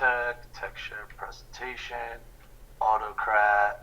Tech Share Presentation, AutoCrat,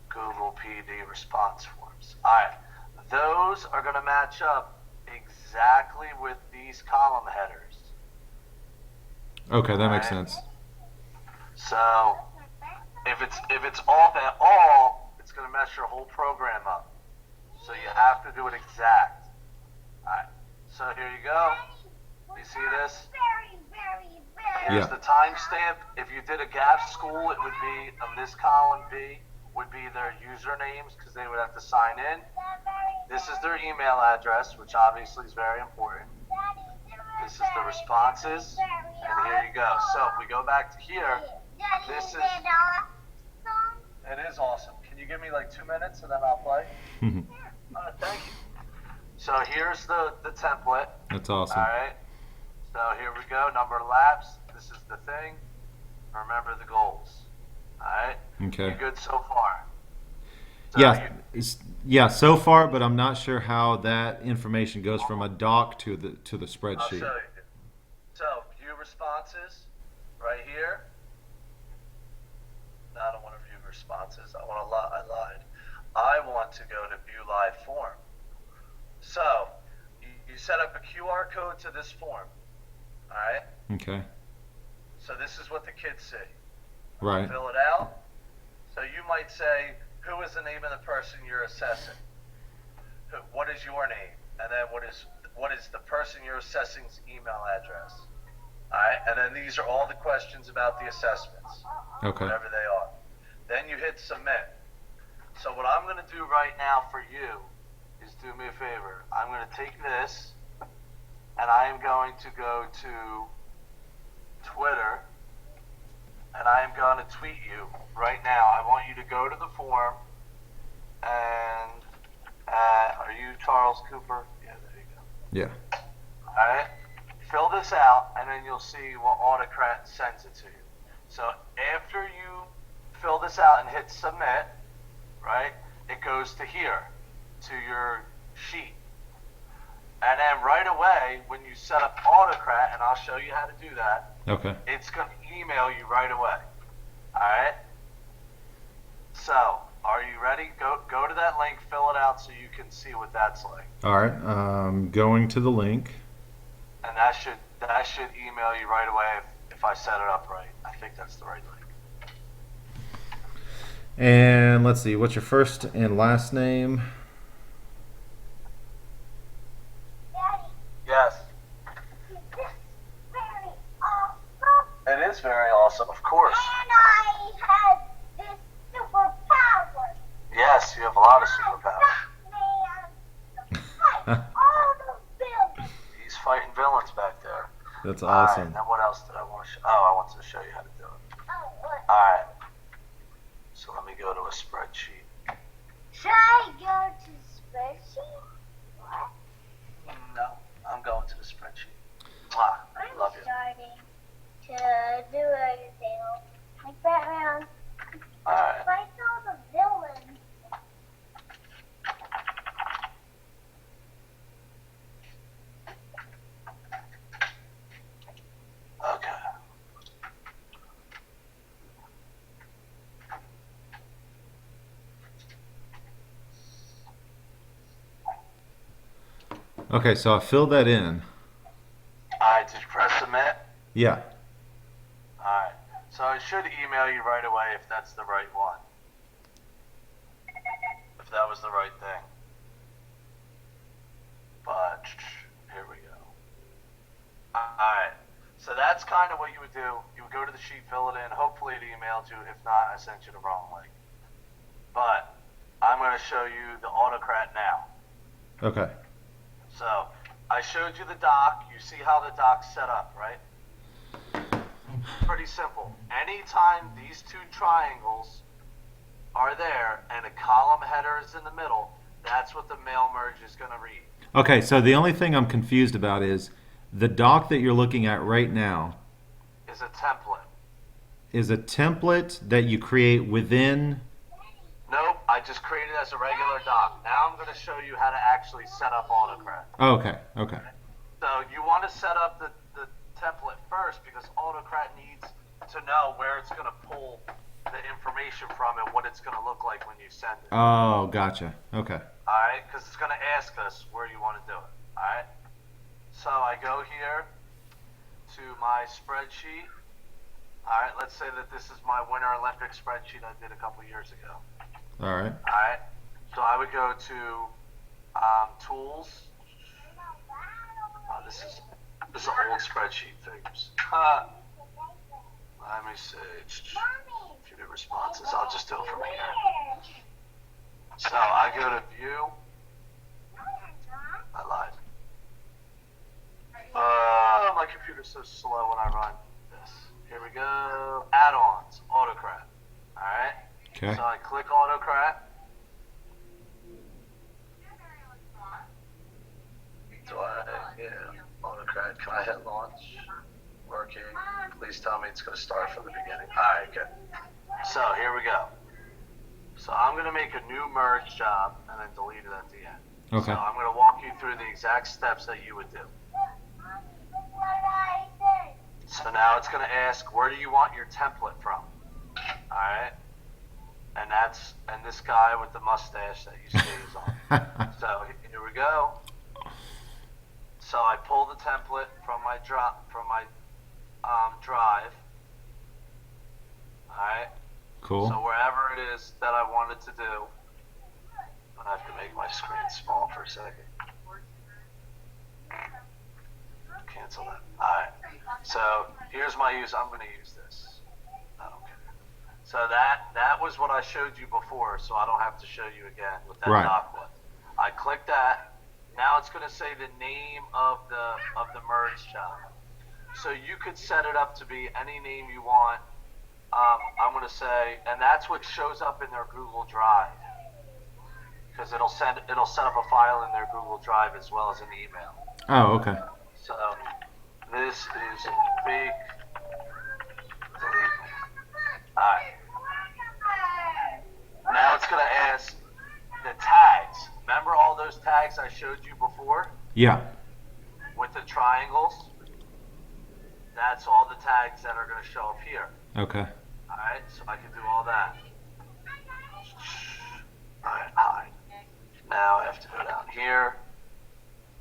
Google PD response forms. All right, those are going to match up exactly with these column headers. Okay, that makes sense. So if it's all that all, it's going to mess your whole program up. So you have to do it exact. All right. So here you go. You see this? Here's the timestamp. If you did a GAF school, it would be on this column B would be their usernames because they would have to sign in. This is their email address, which obviously is very important. This is the responses, and here you go. So if we go back to here, this is, it is awesome. Can you give me like 2 minutes and then I'll play? Thank you. So here's the template. That's awesome. All right. So here we go. Number of laps. This is the thing. Remember the goals. All right. Okay. You good so far? So yeah, so far, but I'm not sure how that information goes from a doc to the I'll spreadsheet. show you. So view responses right here. No, I don't want to view responses. I lied. I want to go to view live form. So you set up a QR code to this form. All right. Okay. So this is what the kids see. Right. Fill it out. So you might say, who is the name of the person you're assessing? What is your name? And then what is the person you're assessing's email address? All right. And then these are all the questions about the assessments. Okay. Whatever they are. Then you hit submit. So what I'm going to do right now for you is do me a favor. I'm going to take this and I am going to go to Twitter and I am going to tweet you right now. I want you to go to the form and are you Charles Cooper? Yeah, there you go. Yeah. All right. Fill this out and then you'll see what AutoCrat sends it to you. So after you fill this out and hit submit, right, it goes to here, to your sheet. And then right away, when you set up AutoCrat, and I'll show you how to do that, Okay. it's going to email you right away. All right? So, are you ready? Go to that link, fill it out so you can see what that's like. All right. Going to the link. And that should email you right away if I set it up right. I think that's the right link. And let's see, what's your first and last name? Yes. It is very awesome, of course. And I have this superpower. Yes, you have a lot of superpowers. Batman all the villains. He's fighting villains back there. That's All right, awesome. and then what else did I want to show? Oh, I wanted to show you how to do it. Oh, what? All right. So let me go to a spreadsheet. Should I go to spreadsheet? What? No, I'm going to the spreadsheet. Mwah, I'm love you. starting to do everything like Batman. All right. Fight all the villains. Okay. Okay, so I filled that in. All right, did you press submit? Yeah. All right. So it should email you right away if that's the right one. If that was the right thing. But here we go. All right. So that's kind of what you would do. You would go to the sheet, fill it in. Hopefully it emailed you. If not, I sent you the wrong link. But I'm going to show you the AutoCrat now. Okay. So I showed you the doc. You see how the doc's set up, right? Pretty simple. Anytime these two triangles are there and a column header is in the middle, that's what the mail merge is going to read. Okay, so the only thing I'm confused about is the doc that you're looking at right now Is a template. is a template that you create within. Nope, I just created it as a regular doc. Now I'm going to show you how to actually set up AutoCrat. Okay, okay. So you want to set up the template first because AutoCrat needs to know where it's going to pull the information from and what it's going to look like when you send it. Oh, gotcha. Okay. All right, because it's going to ask us where you want to do it. All right. So I go here to my spreadsheet. All right, let's say that this is my Winter Olympic spreadsheet I did a couple years ago. All right. All right, so I would go to tools. Oh, this is an old spreadsheet figures. Let me see. View responses. I'll just do it from here. So I go to view. I lied. My computer's so slow when I run this. Here we go. Add-ons. AutoCrat. Alright? Okay. So I click AutoCrat. AutoCrat. Can I hit launch? Working. Please tell me it's going to start from the beginning. Alright, good. So here we go. So I'm going to make a new merge job and then delete it at the end. Okay. So I'm going to walk you through the exact steps that you would do. So now it's going to ask, where do you want your template from? All right. And this guy with the mustache that you see is on. So here we go. So I pull the template from my drive. All right. Cool. So wherever it is that I wanted to do, I have to make my screen small for a second. Cancel that. Alright. So here's my use. I'm going to use this. I don't care. So that was what I showed you before, so I don't have to show you again what that Right. doc was. I click that. Now it's going to say the name of the merge job. So you could set it up to be any name you want. I'm going to say, and that's what shows up in their Google Drive, because it'll set up a file in their Google Drive as well as an email. Oh, okay. So this is big. Alright. Now it's going to ask the tags. Remember all those tags I showed you before Yeah. with the triangles? That's all the tags that are going to show up here. Okay. Alright, so I can do all that. Alright, hide. Now I have to go down here.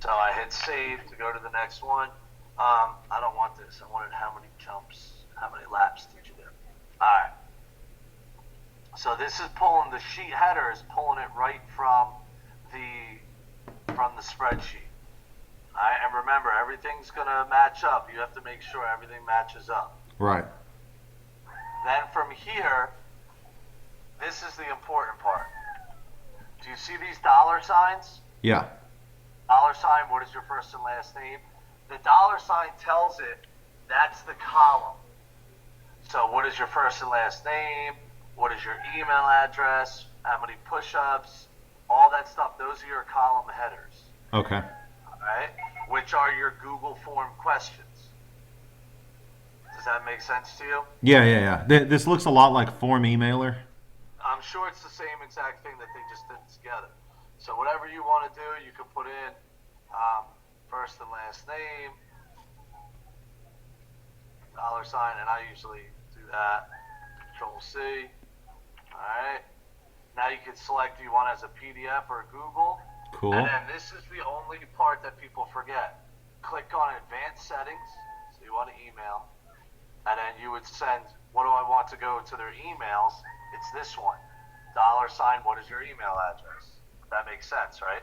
So I hit save to go to the next one. I don't want this. I wanted how many jumps, how many laps did you do? Alright. So this is pulling, the sheet header is pulling it right from the spreadsheet. Alright, and remember, everything's gonna match up. You have to make sure everything matches up. Right. Then from here, this is the important part. Do you see these dollar signs? Yeah. Dollar sign, what is your first and last name? The dollar sign tells it that's the column. So what is your first and last name? What is your email address? How many push-ups? All that stuff, those are your column headers. Okay. All right? Which are your Google form questions. Does that make sense to you? Yeah, yeah, yeah. This looks a lot like form emailer. I'm sure it's the same exact thing that they just did together. So whatever you want to do, you can put in first and last name, dollar sign, and I usually do that. Control C. All right. Now you can select, do you want it as a PDF or a Google? Cool. And then this is the only part that people forget. Click on advanced settings. So you want to email. And then you would send, what do I want to go to their emails? It's this one. Dollar sign, what is your email address? That makes sense, right?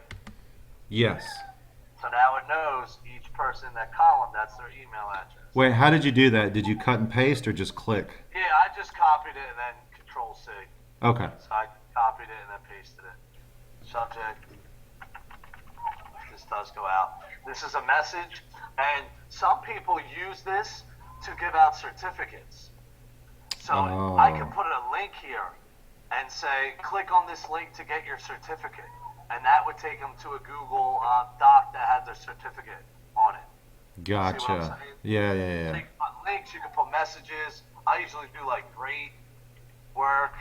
Yes. So now it knows each person in that column, that's their email address. Wait, how did you do that? Did you cut and paste or just click? Yeah, I just copied it and then Control C. Okay. So I copied it and then pasted it. Subject. This does go out. This is a message, and some people use this to give out certificates. So I can put a link here and say, click on this link to get your certificate. And that would take them to a Google doc that had their certificate on it. See what I'm Gotcha. saying? Yeah, yeah, So yeah. you can put links, you can put messages. I usually do like great work,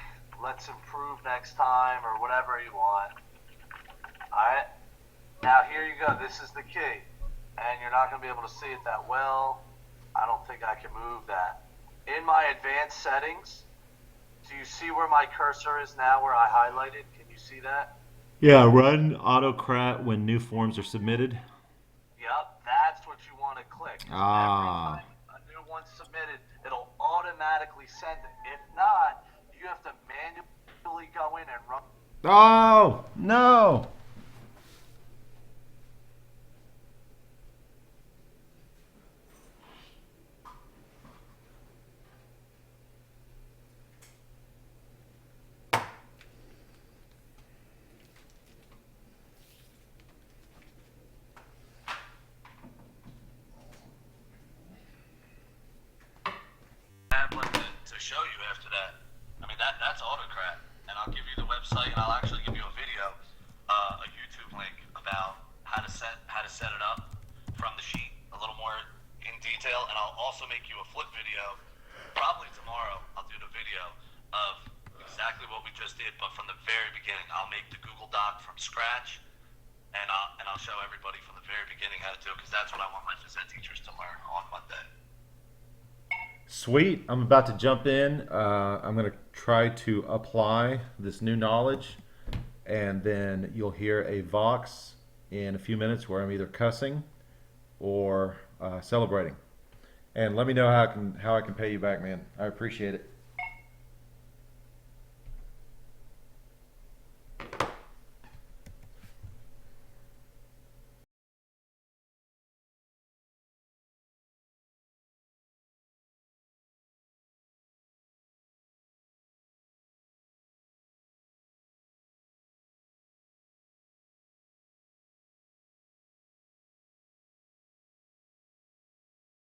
let's improve next time, or whatever you want. Alright? Now here you go, this is the key. And you're not going to be able to see it that well. I don't think I can move that. In my advanced settings, do you see where my cursor is now where I highlighted? Can you see that? Yeah, run AutoCrat when new forms are submitted. Yep, that's what you want to click. So every Ah. time a new one's submitted, it'll automatically send it. If not, you have to manually go in and run. Oh, no. Tablet to show you after that. I mean, that's AutoCrat, and I'll give you the website, and I'll actually give you a video, a YouTube link about how to set it up from the sheet a little more in detail, and I'll also make you a flip video. Probably tomorrow, I'll do the video of exactly what we just did, but from the very beginning. I'll make the Google Doc from scratch, and I'll show everybody from the very beginning how to do it, because that's what I want my phys ed teachers to learn on Monday. Sweet. I'm about to jump in. I'm going to try to apply this new knowledge, and then you'll hear a Vox in a few minutes where I'm either cussing or celebrating. And let me know how I can pay you back, man. I appreciate it.